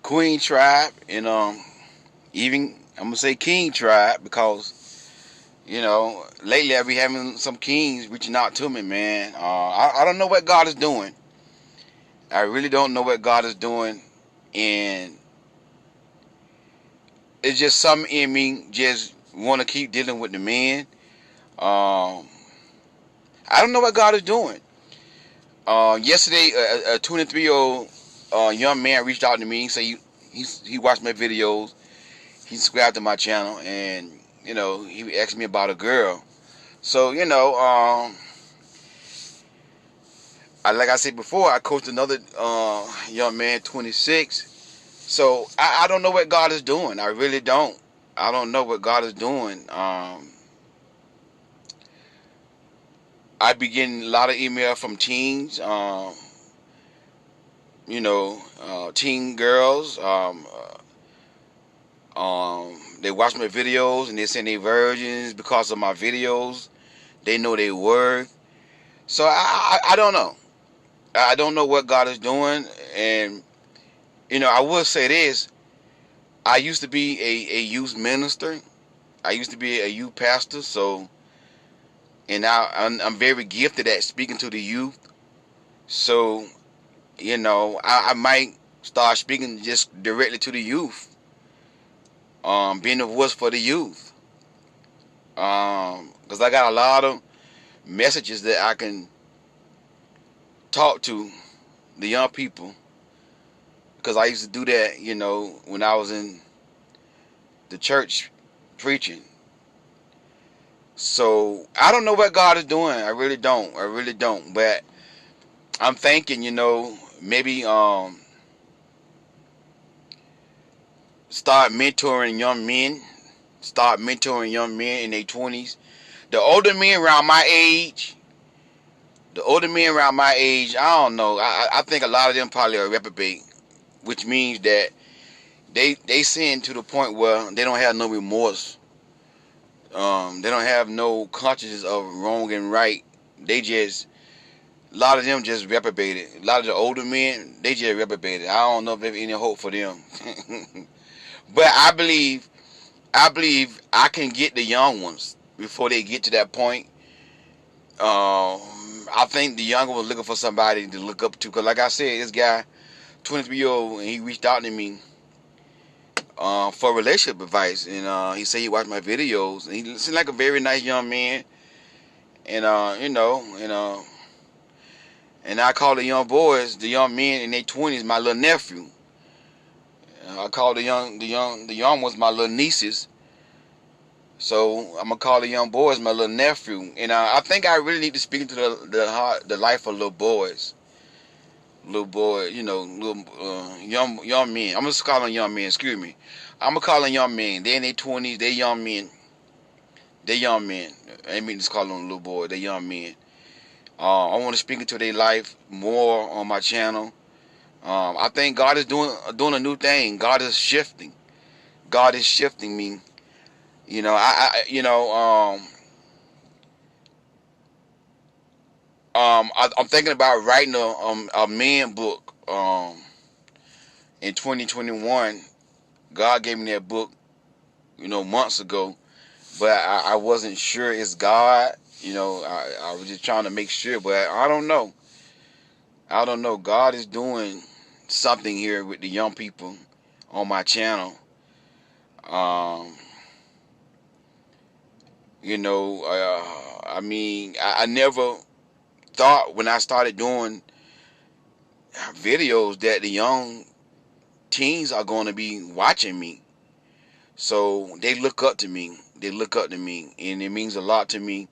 Queen Tribe, and even I'm gonna say King Tribe because lately I be having some kings reaching out to me, man. I don't know what God is doing. I really don't know what God is doing, and it's just something in me just want to keep dealing with the men. Um, I don't know what God is doing. Yesterday, a 23-year-old young man reached out to me. Say he watched my videos. He subscribed to my channel, and he asked me about a girl. So like I said before, I coached another young man, 26. So I don't know what God is doing. I really don't. I don't know what God is doing. I be getting a lot of email from teens. Teen girls. They watch my videos and they send their virgins because of my videos. They know they work. So I don't know. I don't know what God is doing, and I will say this: I used to be a youth minister. I used to be a youth pastor. So, and now I'm very gifted at speaking to the youth. So, I might start speaking just directly to the youth, being a voice for the youth. Because I got a lot of messages that I can talk to the young people. Because I used to do that, when I was in the church preaching. So I don't know what God is doing. I really don't. I really don't. But I'm thinking, maybe start mentoring young men. Start mentoring young men in their 20s. The older men around my age, I don't know. I think a lot of them probably are reprobate, which means that they sin to the point where they don't have no remorse. They don't have no consciousness of wrong and right. A lot of them just reprobated. A lot of the older men, they just reprobated. I don't know if there's any hope for them. But I believe I can get the young ones before they get to that point. I think the younger was looking for somebody to look up to. Because like I said, this guy, 23-year-old, and he reached out to me for relationship advice. And he said he watched my videos. And he seemed like a very nice young man. And, and I call the young boys, the young men in their 20s, my little nephew. I call the young ones my little nieces. So I'm gonna call the young boys my little nephew, and I think I really need to speak into the life of little boys, little young men. I'm just calling young men. Excuse me. I'm gonna call them young men. They in their 20s. They young men. They young men. I ain't mean to call them little boys. They young men. I want to speak into their life more on my channel. I think God is doing a new thing. God is shifting. God is shifting me. I'm thinking about writing a man book. In 2021, God gave me that book, months ago, but I wasn't sure it's God. I was just trying to make sure, but I don't know. I don't know. God is doing something here with the young people on my channel. Um, I never thought when I started doing videos that the young teens are going to be watching me. So they look up to me. They look up to me. And it means a lot to me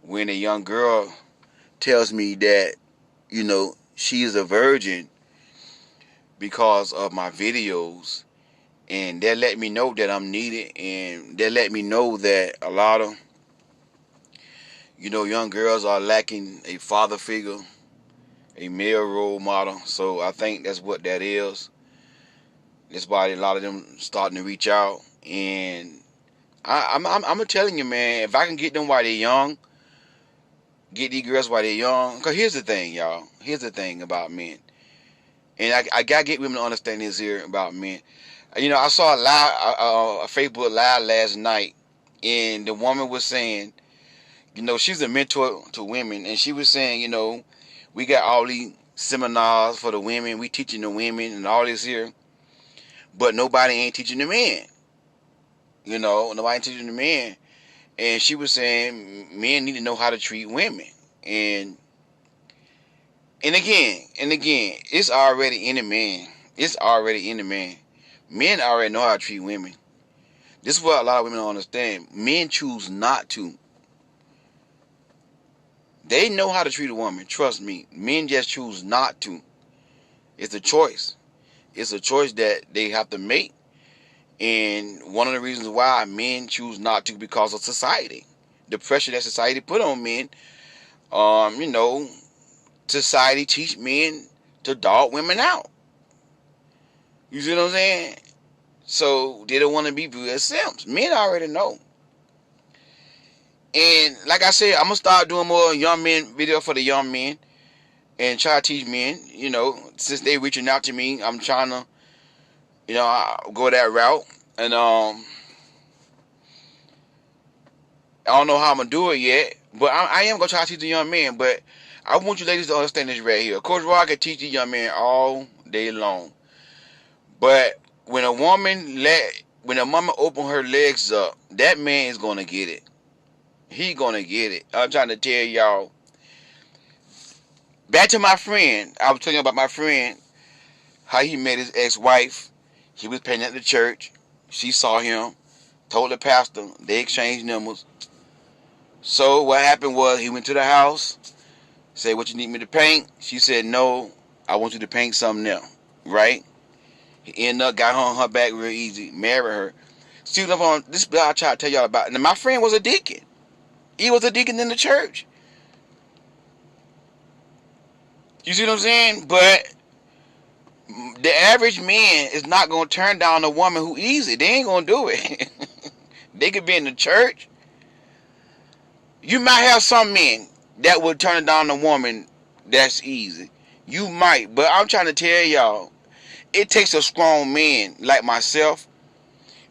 when a young girl tells me that, she is a virgin because of my videos. And they let me know that I'm needed. And they let me know that a lot of, young girls are lacking a father figure, a male role model. So I think that's what that is. That's why a lot of them starting to reach out. And I'm telling you, man, if I can get them while they're young, get these girls while they're young. Because here's the thing, y'all. Here's the thing about men. And I gotta get women to understand this here about men. You know, I saw a live, a Facebook live last night, and the woman was saying, you know, she's a mentor to women, and she was saying, you know, we got all these seminars for the women, we teaching the women and all this here, but nobody ain't teaching the men. You know, nobody ain't teaching the men. And she was saying men need to know how to treat women. And again, it's already in the man. It's already in the man. Men already know how to treat women. This is what a lot of women don't understand. Men choose not to. They know how to treat a woman. Trust me. Men just choose not to. It's a choice. It's a choice that they have to make. And one of the reasons why men choose not to, because of society. The pressure that society put on men. You know, society teach men to dog women out. You see what I'm saying? So they don't want to be viewed as simps. Men already know. And like I said, I'm going to start doing more young men video for the young men. And try to teach men, you know, since they reaching out to me, I'm trying to, you know, go that route. And I don't know how I'm going to do it yet. But I am going to try to teach the young men. But I want you ladies to understand this right here. Coach Roy can teach the young men all day long. But when a woman open her legs up, that man is going to get it. He going to get it. I'm trying to tell y'all. Back to my friend. I was telling you about my friend. How he met his ex-wife. He was paying at the church. She saw him. Told the pastor. They exchanged numbers. So what happened was he went to the house. Said, what you need me to paint? She said, no. I want you to paint something else. Right? He ended up, got her on her back real easy. Married her. See what on this is what I try to tell y'all about. And my friend was a deacon. He was a deacon in the church. You see what I'm saying? But the average man is not going to turn down a woman who easy. They ain't going to do it. They could be in the church. You might have some men that would turn down a woman that's easy. You might. But I'm trying to tell y'all, it takes a strong man like myself.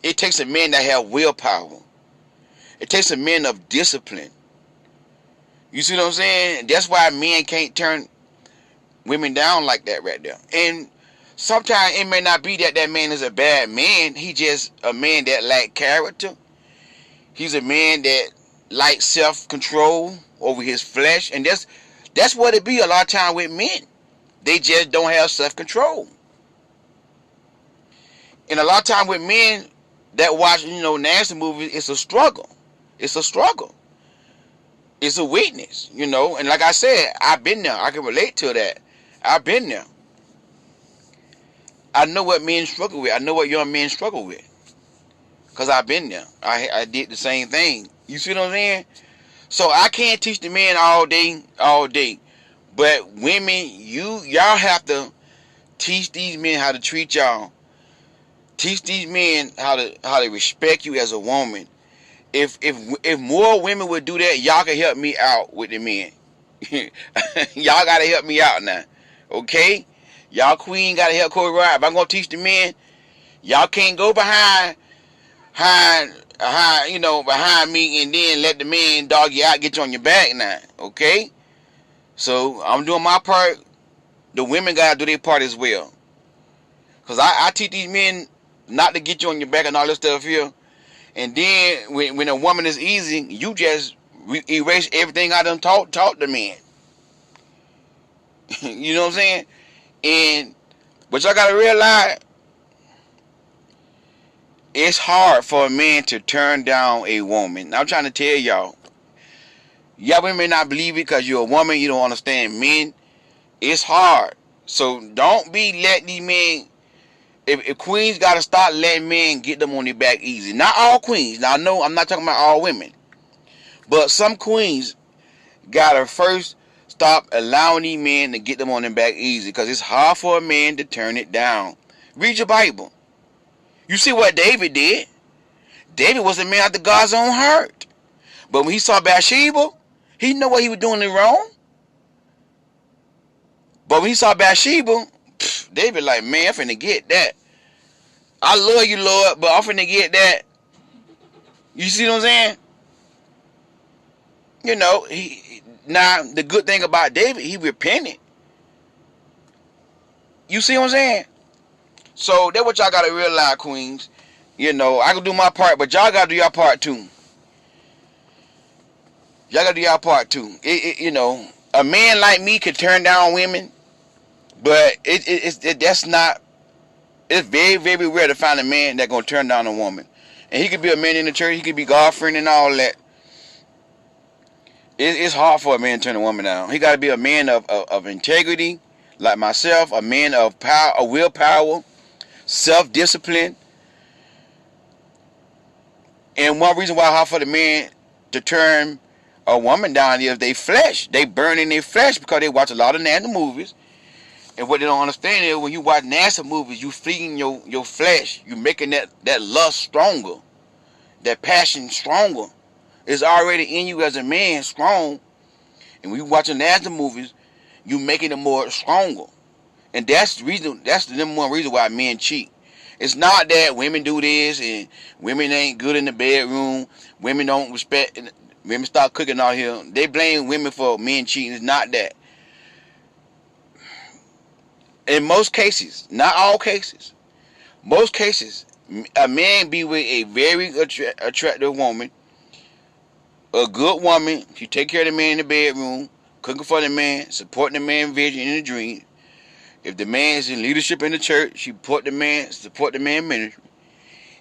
It takes a man that have willpower. It takes a man of discipline. You see what I'm saying? That's why men can't turn women down like that right there. And sometimes it may not be that that man is a bad man. He just a man that lack character. He's a man that lacks self-control over his flesh. And that's what it be a lot of time with men. They just don't have self-control. And a lot of time with men that watch, you know, nasty movies, it's a struggle. It's a struggle. It's a weakness, you know. And like I said, I've been there. I can relate to that. I've been there. I know what men struggle with. I know what young men struggle with. Because I've been there. I did the same thing. You see what I'm saying? So I can't teach the men all day. But women, y'all have to teach these men how to treat y'all. Teach these men how to respect you as a woman. If more women would do that, y'all can help me out with the men. Y'all gotta help me out now. Okay? Y'all queen gotta help Corey Ryan. If I'm gonna teach the men, y'all can't go behind me and then let the men dog you out, get you on your back now. Okay? So I'm doing my part. The women gotta do their part as well. Cause I teach these men not to get you on your back and all this stuff here. And then when a woman is easy, you just erase everything I done taught the men. You know what I'm saying? But y'all gotta realize, it's hard for a man to turn down a woman. I'm trying to tell y'all. Y'all women may not believe it because you're a woman, you don't understand men. It's hard. So don't be letting these men. If queens gotta start letting men get them on their back easy. Not all queens. Now I know I'm not talking about all women. But some queens gotta first stop allowing these men to get them on their back easy. Because it's hard for a man to turn it down. Read your Bible. You see what David did. David was a man after God's own heart. But when he saw Bathsheba, he knew what he was doing wrong. But when he saw Bathsheba, They be like, man, I'm finna get that. I love you, Lord, but I'm finna get that. You see what I'm saying? You know, now the good thing about David, he repented. You see what I'm saying? So that's what y'all gotta realize, queens. You know, I can do my part, but y'all gotta do your part too. Y'all gotta do your part too. You know, a man like me can turn down women, but that's not. It's very, very rare to find a man that gonna turn down a woman. And he could be a man in the church. He could be God-fearing and all that. It's hard for a man to turn a woman down. He got to be a man of integrity, like myself, a man of power, of willpower, self-discipline. And one reason why it's hard for the man to turn a woman down is they flesh. They burn in their flesh because they watch a lot of nasty movies. And what they don't understand is when you watch nasty movies, you feeding your flesh. You making that lust stronger, that passion stronger. It's already in you as a man, strong. And when you watching nasty movies, you making it more stronger. And that's the reason. That's the number one reason why men cheat. It's not that women do this and women ain't good in the bedroom. Women don't respect. Women start cooking out here. They blame women for men cheating. It's not that. In most cases, not all cases, most cases, a man be with a very attractive woman, a good woman. She take care of the man in the bedroom, cooking for the man, supporting the man's vision in the dream. If the man is in leadership in the church, she support the man ministry,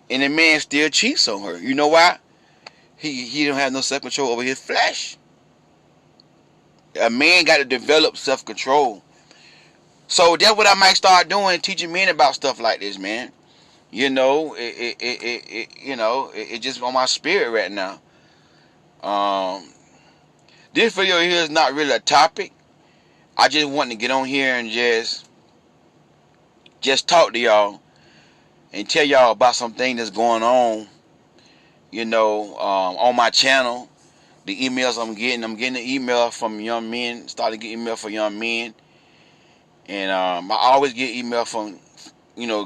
and the man still cheats on her. You know why? He don't have no self-control over his flesh. A man got to develop self-control. So that's what I might start doing, teaching men about stuff like this, man. You know, it just on my spirit right now. This video here is not really a topic. I just want to get on here and just talk to y'all and tell y'all about something that's going on. You know, on my channel, the emails I'm getting an email from young men. Started getting email for young men. And I always get email from,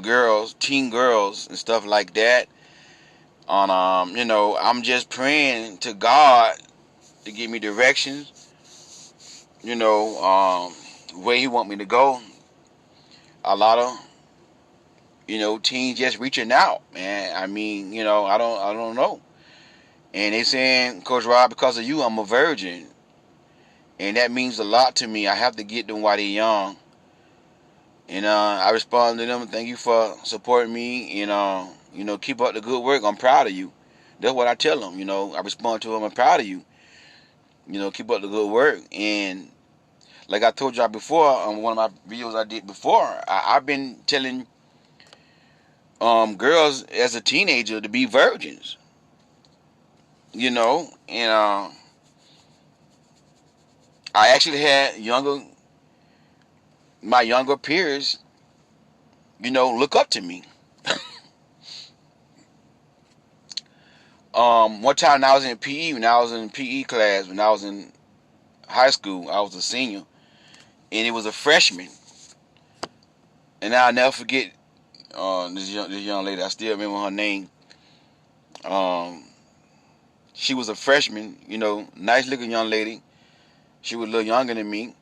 girls, teen girls and stuff like that. On I'm just praying to God to give me directions. Where He want me to go. A lot of teens just reaching out, man. I mean, I don't know. And they saying, Coach Rob, because of you, I'm a virgin, and that means a lot to me. I have to get them while they're young. And I respond to them, thank you for supporting me, and keep up the good work. I'm proud of you. That's what I tell them. I respond to them, I'm proud of you. Keep up the good work. And like I told y'all before on one of my videos I did before, I've been telling girls as a teenager to be virgins. And I actually had my younger peers, look up to me. One time when I was in PE class, when I was in high school, I was a senior, and it was a freshman. And I'll never forget this young lady. I still remember her name. She was a freshman, nice looking young lady. She was a little younger than me,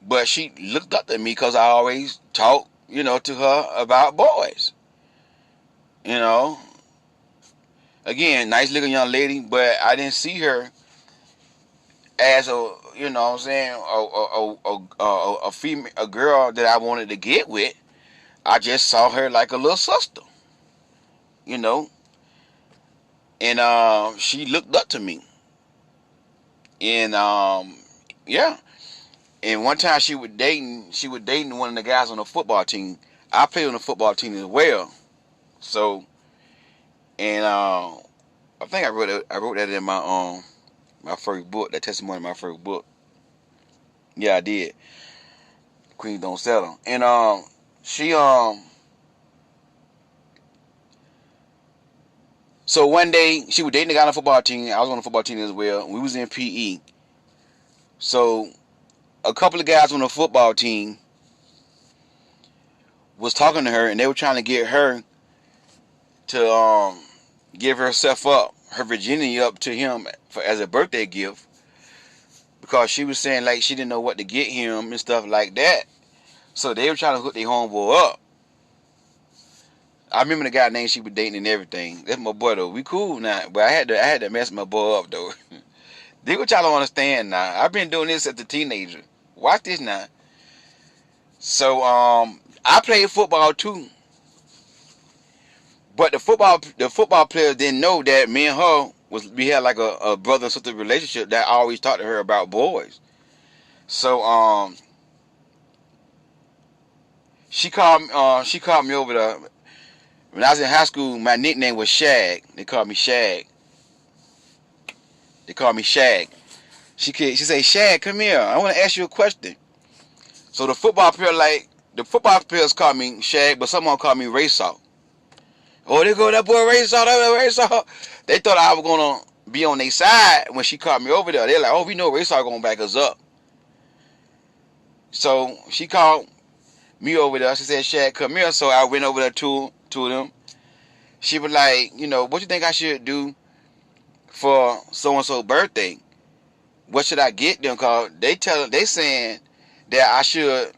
but she looked up to me because I always talked, to her about boys. Again, nice looking young lady, but I didn't see her as a female, a girl that I wanted to get with. I just saw her like a little sister, and she looked up to me, and yeah. And one time she was dating one of the guys on the football team. I played on the football team as well, so. And I think I wrote that in my first book, that testimony in my first book. Yeah, I did. Queens Don't Settle. And she so one day she was dating the guy on the football team. I was on the football team as well. We was in PE. So a couple of guys on the football team was talking to her, and they were trying to get her to give herself up, her virginity up to him as a birthday gift, because she was saying like she didn't know what to get him and stuff like that. So they were trying to hook their homeboy up. I remember the guy name she was dating and everything. That's my boy though. We cool now, but I had to mess my boy up though. This what y'all don't understand now. I've been doing this as a teenager. Watch this now. So I played football too. But the football players didn't know that me and her we had like a brother and sister relationship that I always talked to her about boys. So she called me over there. When I was in high school, my nickname was Shag. They called me Shag. She said, Shag, come here. I want to ask you a question. So the football players call me Shag, but someone called me Ray Saw. Oh, there go that boy Ray Saw, They thought I was going to be on their side when she called me over there. They're like, oh, we know Ray Saw going to back us up. So she called me over there. She said, Shag, come here. So I went over there to them. She was like, what you think I should do for so-and-so birthday? What should I get them? Because they saying that I should,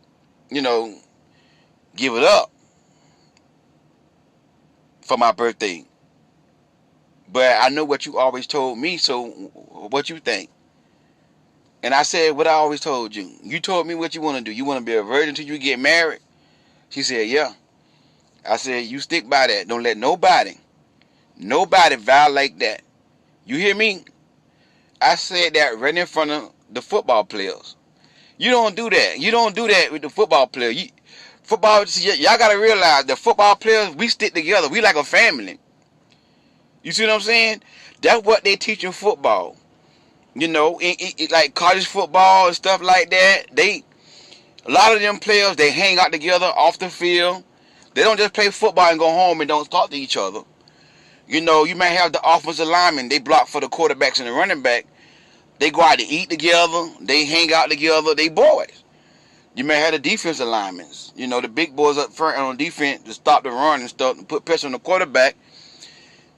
give it up for my birthday. But I know what you always told me, so what you think? And I said what I always told you. You told me what you want to do. You want to be a virgin until you get married? She said, yeah. I said, you stick by that. Don't let nobody violate that. You hear me? I said that right in front of the football players. You don't do that. You don't do that with the football players. Y'all got to realize the football players, we stick together. We like a family. You see what I'm saying? That's what they teach in football. Like college football and stuff like that. A lot of them players, they hang out together off the field. They don't just play football and go home and don't talk to each other. You may have the offensive linemen. They block for the quarterbacks and the running back. They go out to eat together. They hang out together. They boys. You may have the defensive linemen. The big boys up front on defense to stop the run and stuff and put pressure on the quarterback.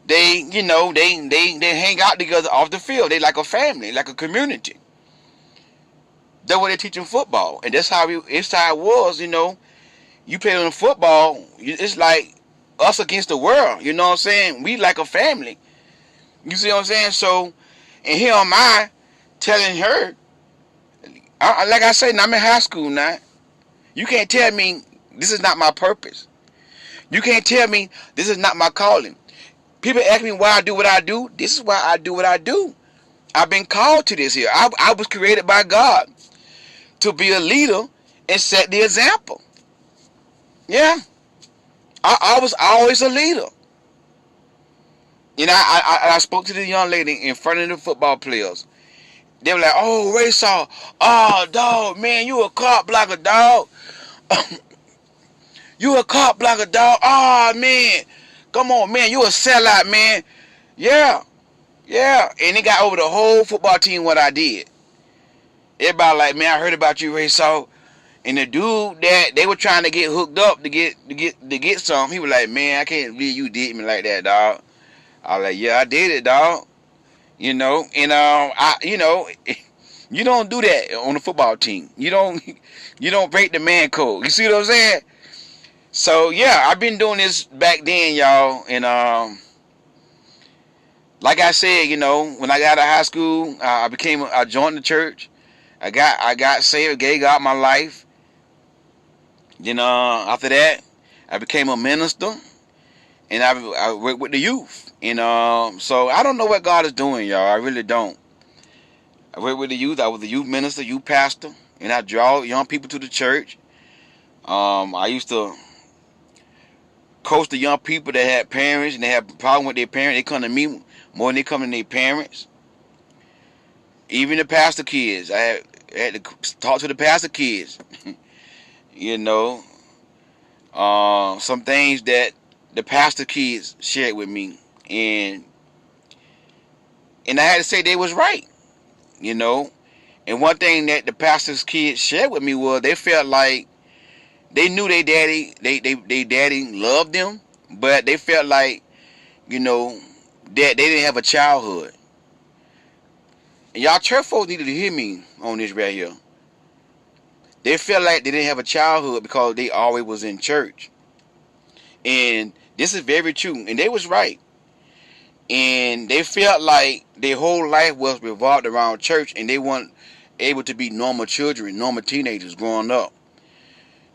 They hang out together off the field. They like a family, like a community. That's what they teach in football. And that's how it was, You play on football, it's like us against the world. You know what I'm saying? We like a family. You see what I'm saying? So, and here am I telling her, like I said, I'm in high school now. You can't tell me this is not my purpose. You can't tell me this is not my calling. People ask me why I do what I do. This is why I do what I do. I've been called to this here. I was created by God to be a leader and set the example. Yeah. I was always a leader. I spoke to the young lady in front of the football players. They were like, oh, Ray Saw. Oh, dog, man, you a cop blocker, dog. You a cop blocker, dog. Oh, man. Come on, man. You a sellout, man. Yeah. Yeah. And it got over the whole football team what I did. Everybody like, man, I heard about you, Ray Saw. And the dude that they were trying to get hooked up to get some, he was like, man, I can't believe you did me like that, dog. I was like, yeah, I did it, dog. And you don't do that on the football team. You don't break the man code. You see what I'm saying? So yeah, I've been doing this back then, y'all. And like I said, when I got out of high school, I joined the church. I got saved, gave God my life. After that, I became a minister, and I worked with the youth. And so I don't know what God is doing, y'all. I really don't. I worked with the youth. I was a youth minister, youth pastor, and I draw young people to the church. I used to coach the young people that had parents and they had a problem with their parents. They come to me more than they come to their parents. Even the pastor kids, I had to talk to the pastor kids. Some things that the pastor kids shared with me, and I had to say they was right. And one thing that the pastor's kids shared with me was they felt like They knew they daddy loved them, but they felt like, you know, that they didn't have a childhood. And y'all church folks needed to hear me on this right here. They felt like they didn't have a childhood because they always was in church. And this is very true. And they was right. And they felt like their whole life was revolved around church, and they weren't able to be normal children, normal teenagers growing up.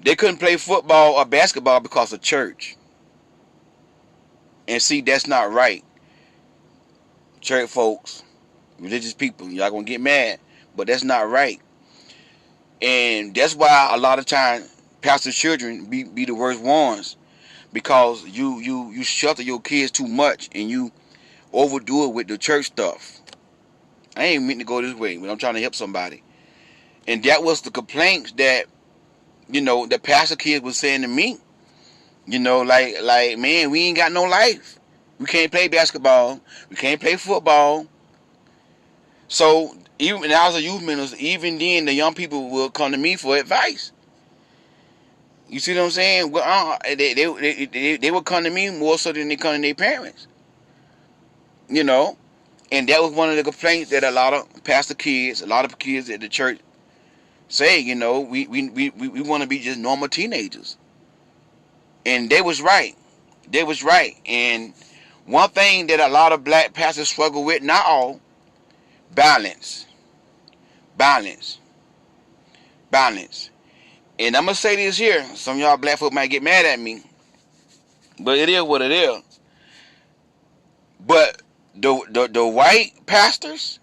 They couldn't play football or basketball because of church. And see, that's not right. Church folks, religious people, y'all gonna get mad, but that's not right. And that's why a lot of times pastors' children be the worst ones, because you shelter your kids too much and you overdo it with the church stuff. I ain't meant to go this way, but I'm trying to help somebody. And that was the complaints that, you know, the pastor kids was saying to me. You know, like man, we ain't got no life. We can't play basketball. We can't play football. So even when I was a youth minister, even then the young people will come to me for advice. You see what I'm saying? Well, they would come to me more so than they come to their parents. You know, and that was one of the complaints that a lot of pastor kids, a lot of kids at the church say. You know, we want to be just normal teenagers. And they was right. They was right. And one thing that a lot of black pastors struggle with, not all, balance. Balance. Balance. And I'm going to say this here. Some of y'all black folk might get mad at me. But it is what it is. But the white pastors,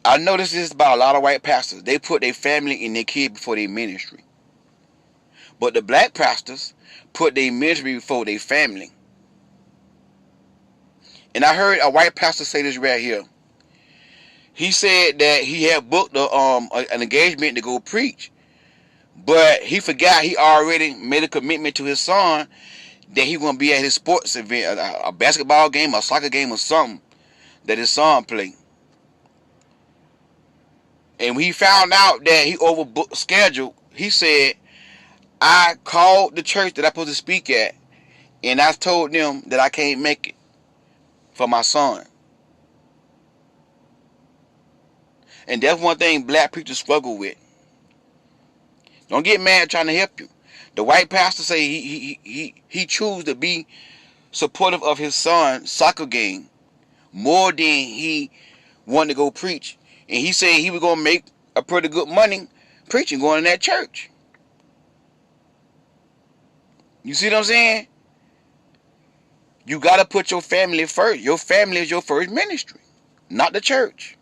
I noticed this about a lot of white pastors. They put their family and their kid before their ministry. But the black pastors put their ministry before their family. And I heard a white pastor say this right here. He said that he had booked an engagement to go preach, but he forgot he already made a commitment to his son that he gonna be at his sports event, a basketball game, a soccer game, or something that his son played. And when he found out that he overbooked schedule, he said, I called the church that I'm supposed to speak at, and I told them that I can't make it for my son. And that's one thing black preachers struggle with. Don't get mad trying to help you. The white pastor say he choose to be supportive of his son's soccer game more than he wanted to go preach. And he said he was going to make a pretty good money preaching, going in that church. You see what I'm saying? You got to put your family first. Your family is your first ministry, not the church.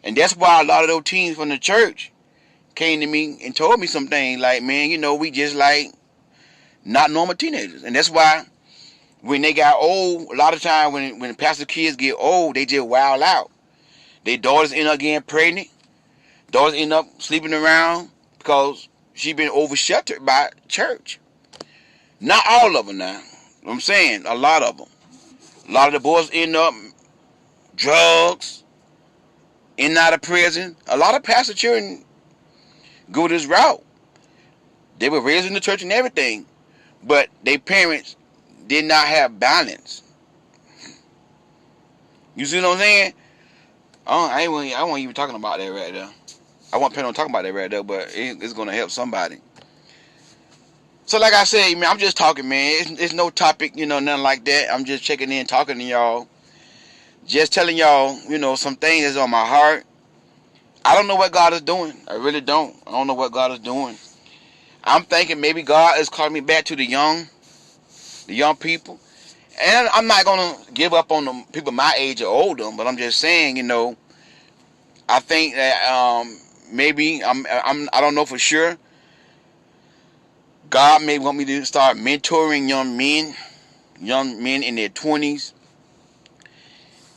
And that's why a lot of those teens from the church came to me and told me some things like, man, you know, we just like not normal teenagers. And that's why when they got old, a lot of times when pastor kids get old, they just wild out. Their daughters end up getting pregnant. Daughters end up sleeping around because she been over-sheltered by church. Not all of them now. I'm saying a lot of them. A lot of the boys end up drugs, in and out of prison. A lot of pastor children go this route. They were raised in the church and everything, but their parents did not have balance. You see what I'm saying? I wasn't even talking about that right there. I wasn't planning on talking about that right there, but it's going to help somebody. So like I said, man, I'm just talking, man. It's no topic, you know, nothing like that. I'm just checking in, talking to y'all. Just telling y'all, you know, some things that's on my heart. I don't know what God is doing. I really don't. I don't know what God is doing. I'm thinking maybe God is calling me back to the young people. And I'm not going to give up on the people my age or older, but I'm just saying, you know, I think that maybe I don't know for sure. God may want me to start mentoring young men in their 20s,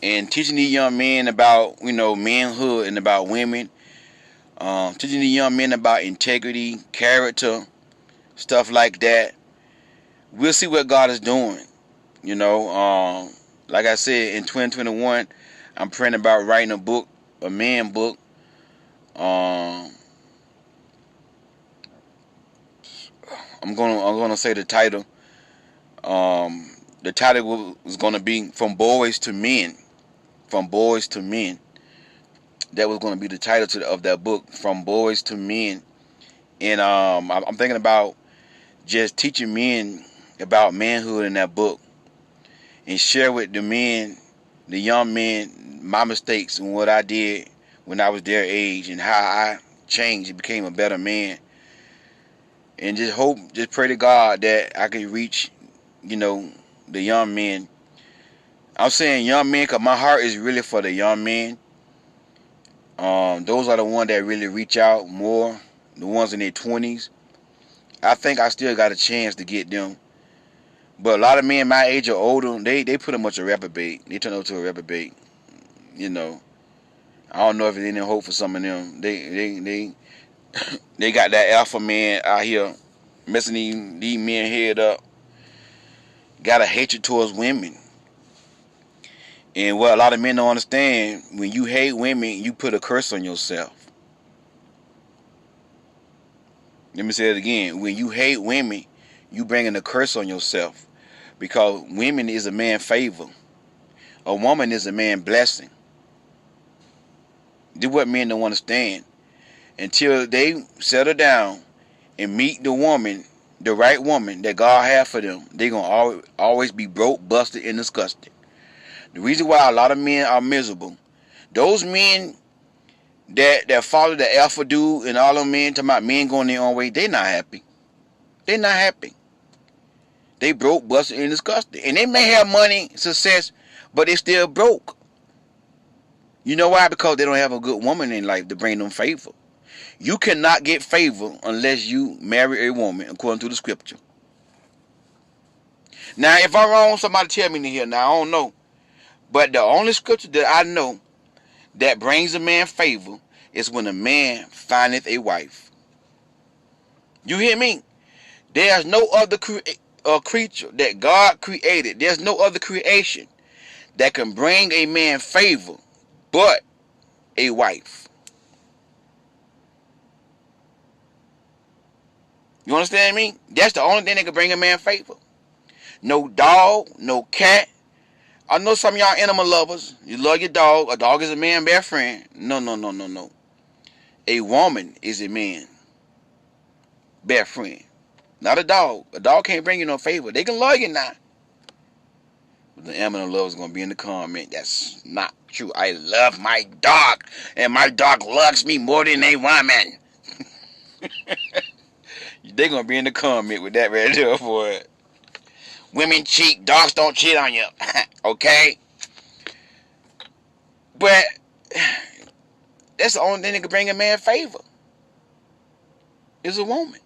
and teaching these young men about, you know, manhood and about women. Teaching these young men about integrity, character, stuff like that. We'll see what God is doing. You know, like I said, in 2021, I'm praying about writing a book, a man book. I'm gonna say the title. The title was gonna be From Boys to Men. From Boys to Men. That was gonna be the title of that book, From Boys to Men. And I'm thinking about just teaching men about manhood in that book, and share with the men, the young men, my mistakes and what I did when I was their age, and how I changed and became a better man. And just pray to God that I can reach, the young men. I'm saying young men because my heart is really for the young men. Those are the ones that really reach out more, the ones in their 20s. I think I still got a chance to get them. But a lot of men my age or older, they pretty much a reprobate. They turn up to a reprobate. I don't know if there's any hope for some of them. They got that alpha man out here messing these men head up. Got a hatred towards women. And what a lot of men don't understand, when you hate women, you put a curse on yourself. Let me say it again. When you hate women, you bringing a curse on yourself. Because women is a man's favor. A woman is a man's blessing. This is what men don't understand. Until they settle down and meet the woman, the right woman that God has for them, they're going to always be broke, busted, and disgusted. The reason why a lot of men are miserable, those men that follow the alpha dude and all them men, talking about men going their own way, they not happy. They not happy. They broke, busted, and disgusted. And they may have money, success, but they still broke. You know why? Because they don't have a good woman in life to bring them favor. You cannot get favor unless you marry a woman, according to the scripture. Now, if I'm wrong, somebody tell me here. Now, I don't know. But the only scripture that I know that brings a man favor is when a man findeth a wife. You hear me? There's no other creature that God created. There's no other creation that can bring a man favor but a wife. You understand me? That's the only thing that can bring a man favor. No dog, no cat. I know some of y'all animal lovers. You love your dog. A dog is a man's best friend. No. A woman is a man's best friend. Not a dog. A dog can't bring you no favor. They can love you now. But the animal lover is going to be in the comment. That's not true. I love my dog. And my dog loves me more than a woman. They're going to be in the comment with that right there for it. Women cheat. Dogs don't cheat on you. Okay? But that's the only thing that can bring a man favor. Is a woman.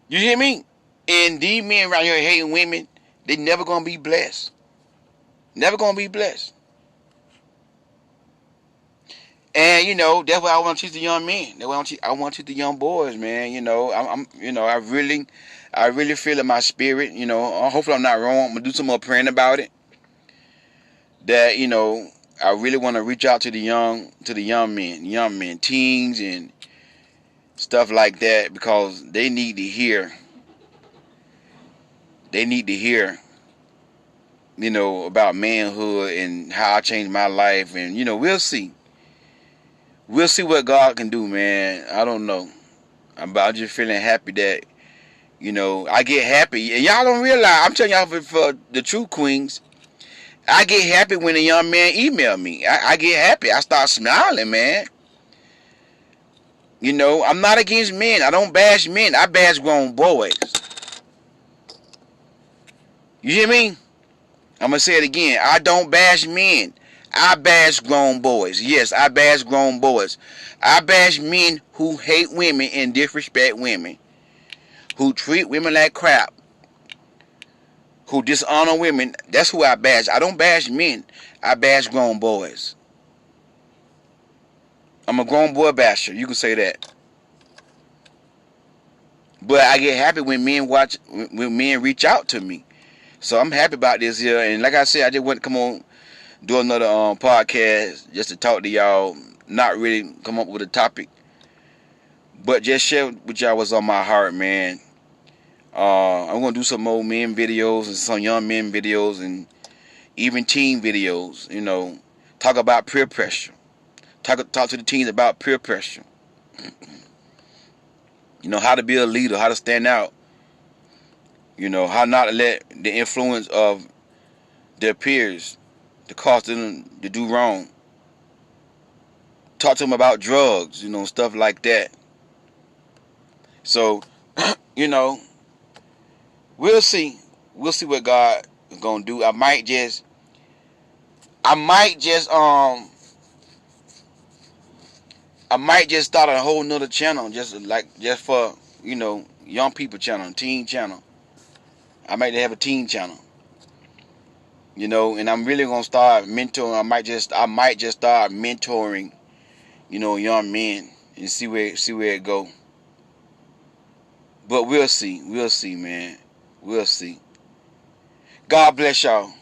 You hear me? And these men around here hating women, they never going to be blessed. Never going to be blessed. And that's what I want to teach the young men. That's what I want to teach the young boys, man. I really feel in my spirit. Hopefully I'm not wrong. I'm gonna do some more praying about it. That I really want to reach out to the young men, teens, and stuff like that, because they need to hear. They need to hear, about manhood and how I changed my life, and we'll see. We'll see what God can do, man. I don't know. I'm just feeling happy that, I get happy. And y'all don't realize, I'm telling y'all for the true queens, I get happy when a young man email me. I get happy. I start smiling, man. I'm not against men. I don't bash men. I bash grown boys. You hear me? I'm going to say it again. I don't bash men. I bash grown boys. Yes, I bash grown boys. I bash men who hate women and disrespect women. Who treat women like crap. Who dishonor women. That's who I bash. I don't bash men. I bash grown boys. I'm a grown boy basher. You can say that. But I get happy when men reach out to me. So I'm happy about this here. And like I said, I just want to come on, do another podcast just to talk to y'all. Not really come up with a topic. But just share with y'all what's on my heart, man. I'm gonna do some more men videos and some young men videos and even teen videos. You know, talk about peer pressure. Talk to the teens about peer pressure. You know, how to be a leader, how to stand out. You know, how not to let the influence of their peers to cause them to do wrong. Talk to them about drugs, you know, stuff like that. So, you know, we'll see. We'll see what God is gonna do. I might just start a whole nother channel just for, you know, young people channel, teen channel. I might have a teen channel. You know, and I'm really gonna start mentoring. I might just start mentoring, you know, young men and see where it go. But we'll see. We'll see, man. We'll see. God bless y'all.